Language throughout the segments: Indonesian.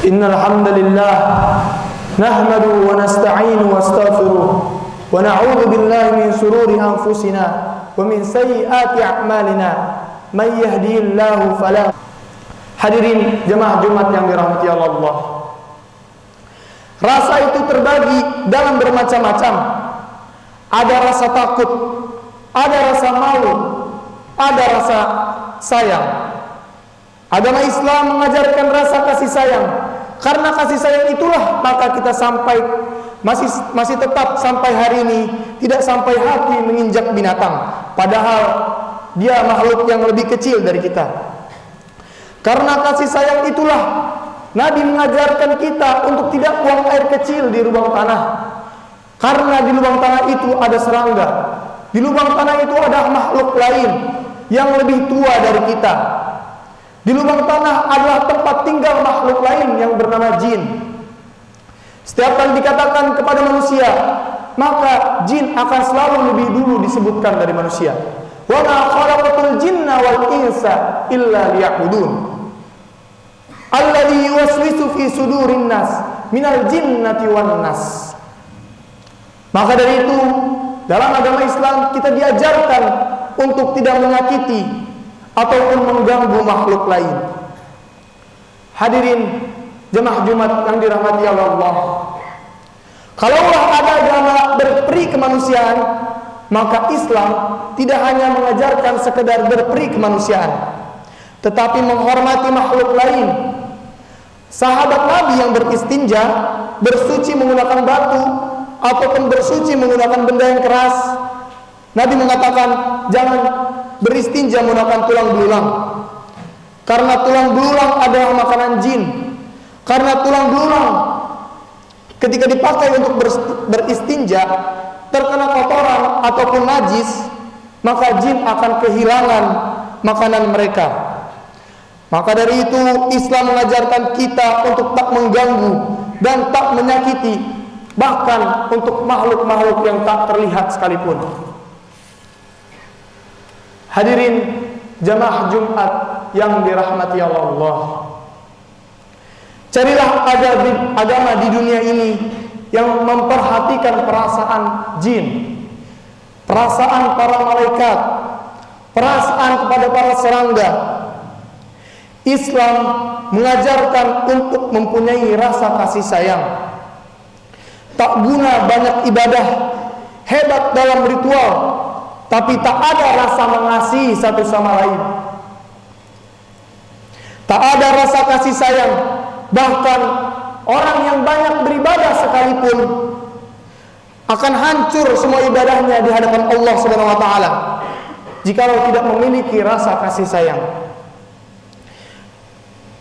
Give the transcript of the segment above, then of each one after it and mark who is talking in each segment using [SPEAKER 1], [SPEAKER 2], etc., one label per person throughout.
[SPEAKER 1] Innal hamdalillah nahmaduhu wa nasta'inuhu wa nastaghfiruh wa na'udzu billahi min shururi anfusina wa min sayyiati a'malina may yahdihillahu fala. Hadirin jemaah Jumat yang dirahmati Allah. Rasa itu terbagi dalam bermacam-macam. Ada rasa takut, ada rasa malu, ada rasa sayang. Agama Islam mengajarkan rasa kasih sayang. Karena kasih sayang itulah maka kita masih tetap sampai hari ini tidak sampai hati menginjak binatang, padahal dia makhluk yang lebih kecil dari kita. Karena kasih sayang itulah Nabi mengajarkan kita untuk tidak buang air kecil di lubang tanah. Karena di lubang tanah itu ada serangga, di lubang tanah itu ada makhluk lain yang lebih tua dari kita. Di lubang tanah adalah tempat tinggal makhluk lain yang bernama jin. Setiap kali dikatakan kepada manusia, maka jin akan selalu lebih dulu disebutkan dari manusia. Wa ma khalaqatul jinna wal insa illa liya'budun. Alladzi yuwaswisu fi sudurin nas minal jinnati wan nas. Maka dari itu, dalam agama Islam kita diajarkan untuk tidak menyakiti ataupun mengganggu makhluk lain. Hadirin jemaah Jumat yang dirahmati Allah. Kalaulah ada agama berperi kemanusiaan, maka Islam tidak hanya mengajarkan sekedar berperi kemanusiaan, tetapi menghormati makhluk lain. Sahabat Nabi yang beristinja, bersuci menggunakan batu ataupun bersuci menggunakan benda yang keras, Nabi mengatakan jangan beristinja menggunakan tulang belulang, karena tulang belulang adalah makanan jin. Karena tulang belulang ketika dipakai untuk beristinja terkena kotoran ataupun najis, maka jin akan kehilangan makanan mereka. Maka dari itu Islam mengajarkan kita untuk tak mengganggu dan tak menyakiti, bahkan untuk makhluk-makhluk yang tak terlihat sekalipun. Hadirin jamaah Jumat yang dirahmati Allah. Carilah agama di dunia ini yang memperhatikan perasaan jin, perasaan para malaikat, perasaan kepada para serangga. Islam mengajarkan untuk mempunyai rasa kasih sayang. Tak guna banyak ibadah, hebat dalam ritual, tapi tak ada rasa mengasihi satu sama lain. Tak ada rasa kasih sayang. Bahkan orang yang banyak beribadah sekalipun akan hancur semua ibadahnya di hadapan Allah Subhanahu wa taala jikalau tidak memiliki rasa kasih sayang.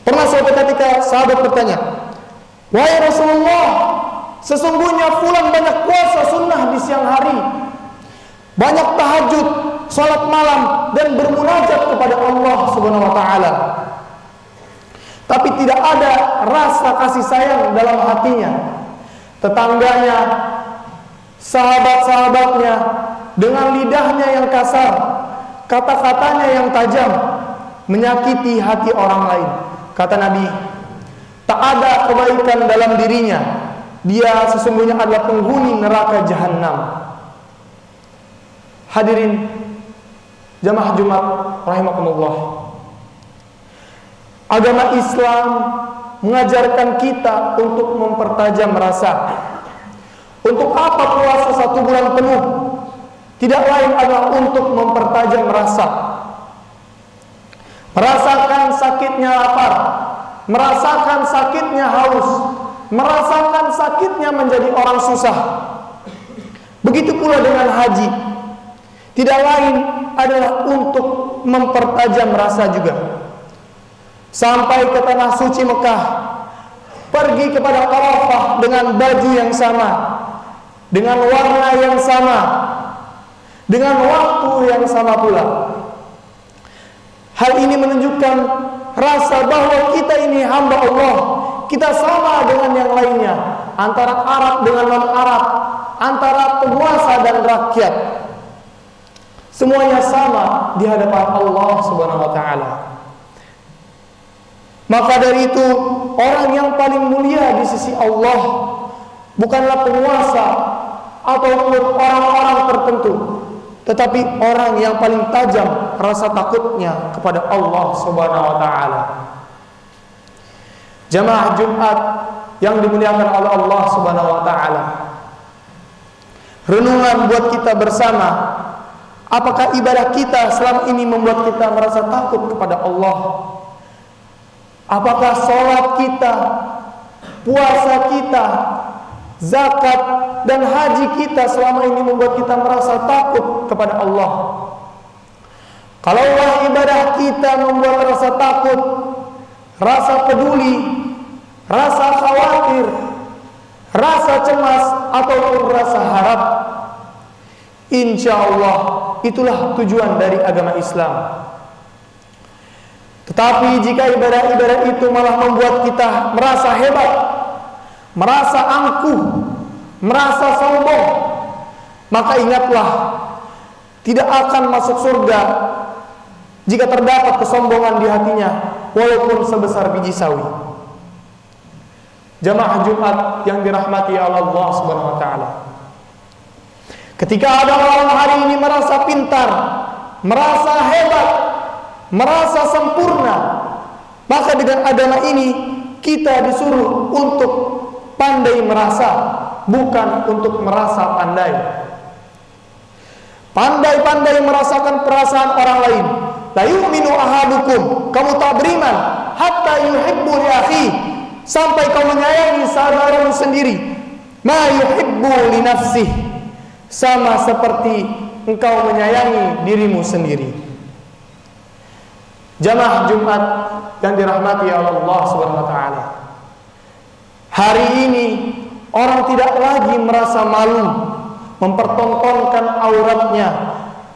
[SPEAKER 1] Pernah suatu ketika sahabat bertanya, "Wahai Rasulullah, sesungguhnya fulan banyak puasa sunnah di siang hari, banyak tahajud, salat malam dan bermunajat kepada Allah Subhanahu wa taala, tapi tidak ada rasa kasih sayang dalam hatinya." Tetangganya, sahabat-sahabatnya dengan lidahnya yang kasar, kata-katanya yang tajam menyakiti hati orang lain. Kata Nabi, tak ada kebaikan dalam dirinya, dia sesungguhnya adalah penghuni neraka jahanam. Hadirin jamaah Jumat rahimakumullah. Agama Islam mengajarkan kita untuk mempertajam rasa. Untuk apa puasa 1 bulan penuh? Tidak lain adalah untuk mempertajam rasa. Merasakan sakitnya lapar, merasakan sakitnya haus, merasakan sakitnya menjadi orang susah. Begitu pula dengan haji. Tidak lain adalah untuk mempertajam rasa juga. Sampai ke tanah suci Mekah, pergi kepada Arafah dengan baju yang sama, dengan warna yang sama, dengan waktu yang sama pula. Hal ini menunjukkan rasa bahwa kita ini hamba Allah, kita sama dengan yang lainnya. antara Arab dengan non-Arab, antara penguasa dan rakyat. Semuanya sama di hadapan Allah Subhanahu wa taala. Maka dari itu, orang yang paling mulia di sisi Allah bukanlah penguasa ataupun orang-orang tertentu, tetapi orang yang paling tajam rasa takutnya kepada Allah Subhanahu wa taala. Jamaah Jumat yang dimuliakan oleh Allah Subhanahu wa taala. Renungan buat kita bersama, apakah ibadah kita selama ini membuat kita merasa takut kepada Allah? Apakah sholat kita, puasa kita, zakat dan haji kita selama ini membuat kita merasa takut kepada Allah? Kalaulah ibadah kita membuat rasa takut, rasa peduli, rasa khawatir, rasa cemas ataupun rasa harap, insya Allah itulah tujuan dari agama Islam. Tetapi jika ibadah-ibadah itu malah membuat kita merasa hebat, merasa angkuh, merasa sombong, maka ingatlah, tidak akan masuk surga jika terdapat kesombongan di hatinya, walaupun sebesar biji sawi. Jamaah Jumat yang dirahmati Allah Subhanahu wa taala. Ketika ada orang hari ini merasa pintar, merasa hebat, merasa sempurna, maka dengan agama ini kita disuruh untuk pandai merasa, bukan untuk merasa pandai. Pandai-pandai merasakan perasaan orang lain. La yu'minu ahadukum, kamu tak beriman hatta yuhibbu li akhi, sampai kau menyayangi saudaramu sendiri, ma yuhibbu li nafsih, sama seperti engkau menyayangi dirimu sendiri. Jamaah Jumat yang dirahmati Allah Subhanahu wa taala. Hari ini orang tidak lagi merasa malu mempertontonkan auratnya,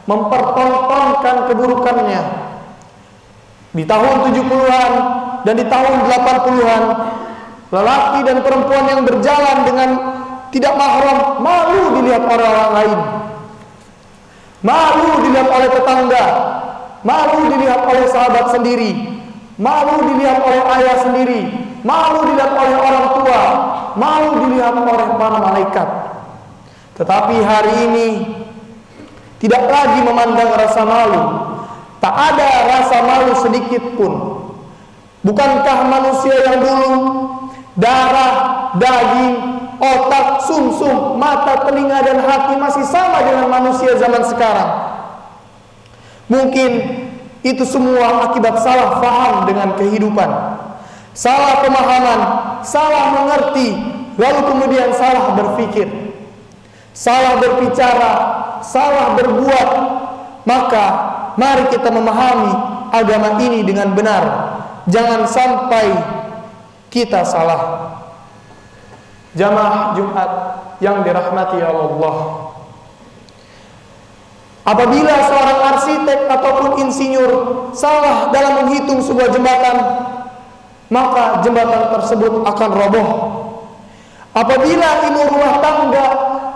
[SPEAKER 1] mempertontonkan keburukannya. Di tahun 70-an dan di tahun 80-an, lelaki dan perempuan yang berjalan dengan tidak mahram malu dilihat oleh orang lain, malu dilihat oleh tetangga, malu dilihat oleh sahabat sendiri, malu dilihat oleh ayah sendiri, malu dilihat oleh orang tua, malu dilihat oleh para malaikat. Tetapi hari ini tidak lagi memandang rasa malu, tak ada rasa malu sedikit pun. Bukankah manusia yang dulu darah, daging, otak, sumsum, mata, telinga dan hati masih sama dengan manusia zaman sekarang? Mungkin itu semua akibat salah faham dengan kehidupan, salah pemahaman, salah mengerti, lalu kemudian salah berpikir, salah berbicara, salah berbuat. Maka mari kita memahami agama ini dengan benar, jangan sampai kita salah. Jamaah Jumat yang dirahmati Allah, apabila seorang arsitek ataupun insinyur salah dalam menghitung sebuah jembatan, maka jembatan tersebut akan roboh. Apabila ibu rumah tangga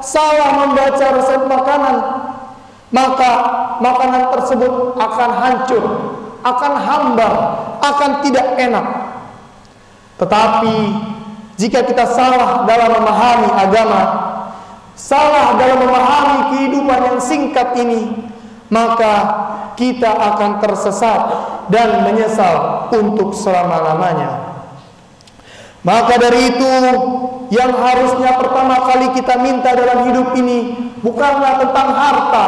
[SPEAKER 1] salah membaca resep makanan, maka makanan tersebut akan hancur, akan hambar, akan tidak enak. Tetapi jika kita salah dalam memahami agama, salah dalam memahami kehidupan yang singkat ini, maka kita akan tersesat dan menyesal untuk selama-lamanya. Maka dari itu, yang harusnya pertama kali kita minta dalam hidup ini bukanlah tentang harta,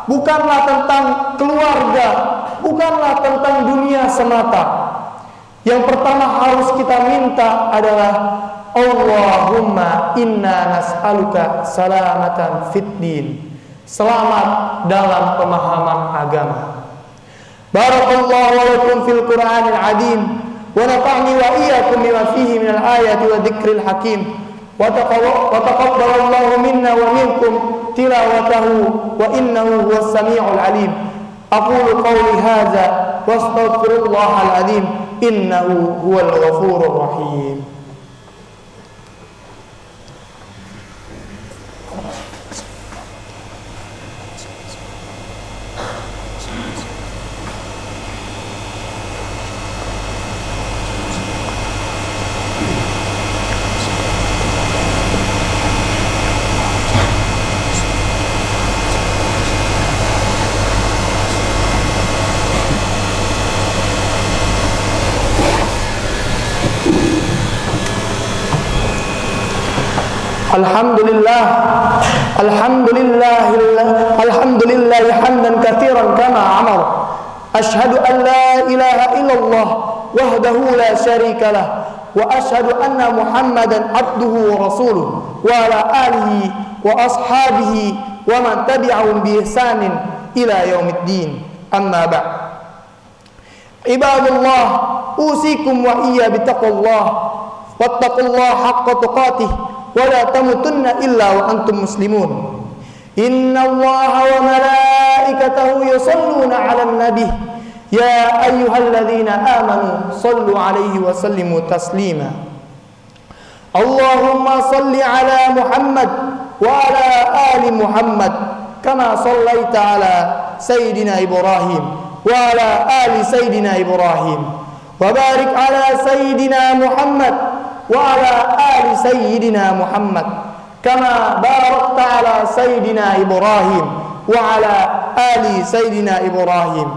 [SPEAKER 1] bukanlah tentang keluarga, bukanlah tentang dunia semata. Yang pertama harus kita minta adalah Allahumma inna nas'aluka salamatan fid din, selamat dalam pemahaman agama. Barakallahu lakum fil Qur'anil azim wa nafa'ni wa iyyakum bima fihi minal ayati wa dzikril hakim wa taqabbalallahu minna wa minkum tilawatahu wa innahu huwas samiul alim. Aqulu qawli hadza wa astaghfirullahal azim innahu huwal ghafurur rahim. Alhamdulillah, alhamdulillah hamdan katsiran kama amar. Ashhadu an la ilaha illallah wahdahu la syarika lah, wa ashhadu anna Muhammadan abduhu wa rasuluh, wa ala alihi wa ashabihi wa man tabi'ahum bi ihsanin ila yaumiddin. Amma ba'd. Ibadallah, usikum wa iyya bittaqwallah, wattaqullaha haqqa tuqatih, wa la tamutunna illa wa antum muslimun. Innallaha wa malaikatahu yusalluna 'alan nabi, ya ayyuhalladzina amanu sallu 'alaihi wa sallimu taslima. Allahumma salli 'ala Muhammad wa 'ala ali Muhammad kama sallaita 'ala sayyidina Ibrahim wa 'ala ali sayyidina Ibrahim, wa barik 'ala sayyidina Muhammad wa 'ala ali sayyidina Muhammad kama barakta 'ala sayyidina Ibrahim wa 'ala ali sayyidina Ibrahim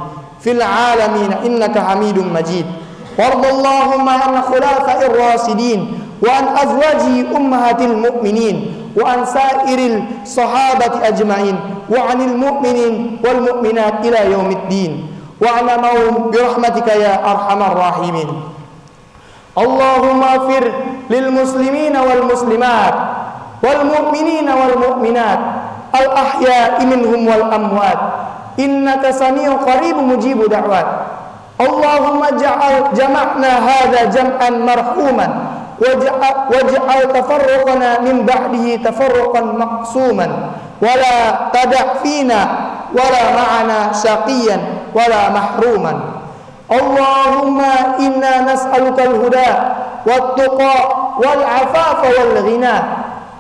[SPEAKER 1] fil 'alamin innaka Hamidum Majid. Wardallahumma an khulafa'ir rasidin wa an azwaji ummahatil mu'minin wa an sairil sahabati ajma'in wa 'anil mu'minin wal mu'minat ila yaumiddin wa 'alamahum bi rahmatika ya arhamar rahimin. Allahumma fir lil muslimina wal muslimat wal mu'minina wal mu'minat al ahya'i minhum wal amwat innaka sami'un qaribun mujibu da'wat. Allahumma jama'na hadha jam'an marhuman waj'al tafarruqana min ba'dihi tafarruqan maqsuman wa la tada' fina wa la ma'ana shaqiyan wa la mahruman. Allahumma inna nas'aluka al-huda wat-tuqa wal-'afafa wal-ghina.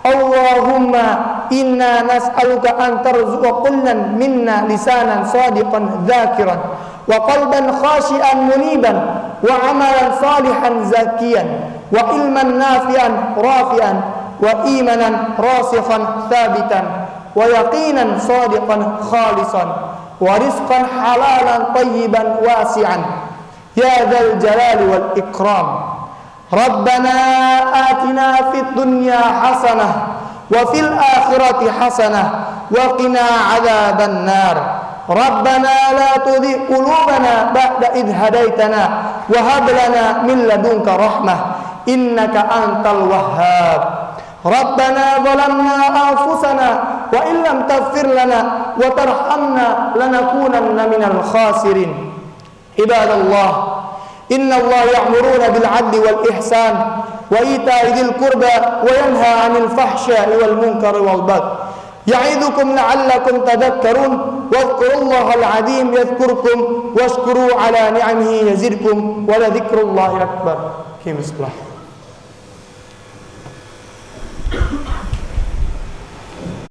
[SPEAKER 1] Allahumma inna nas'aluka an tarzuqa kullan minna lisanan sadiqan dhakiran wa qalban khashi'an muniban wa amalan salihan zakiyan wa ilman nafi'an rafi'an wa imanan rasikhan thabitan wa yaqinan sadiqan khalisan wa rizqan halalan tayyiban wasi'an ya dzal jalali wal ikram. Rabbana atina fid dunya hasanah wa fil akhirati hasanah wa qina adzaban nar. Rabbana la tuzigh qulubana ba'da idh hadaitana wa hab lana min ladunka rahmah innaka antal wahhab. Rabbana zalamna anfusana wa in lam taghfir lana wa tarhamna lanakunanna minal khasirin. Ibadallah, inna Allah ya'muruna bil 'adli wal ihsan wa ita'i dzil qurba wa yanha 'anil fahsya'i wal munkari wal baghi. Ya'idukum la'allakum tadhakkarun wadhkurullahal 'azim yadhkurkum washkuru 'ala ni'amihi yazidkum wa la dzikrullahi akbar. Qim as-salah.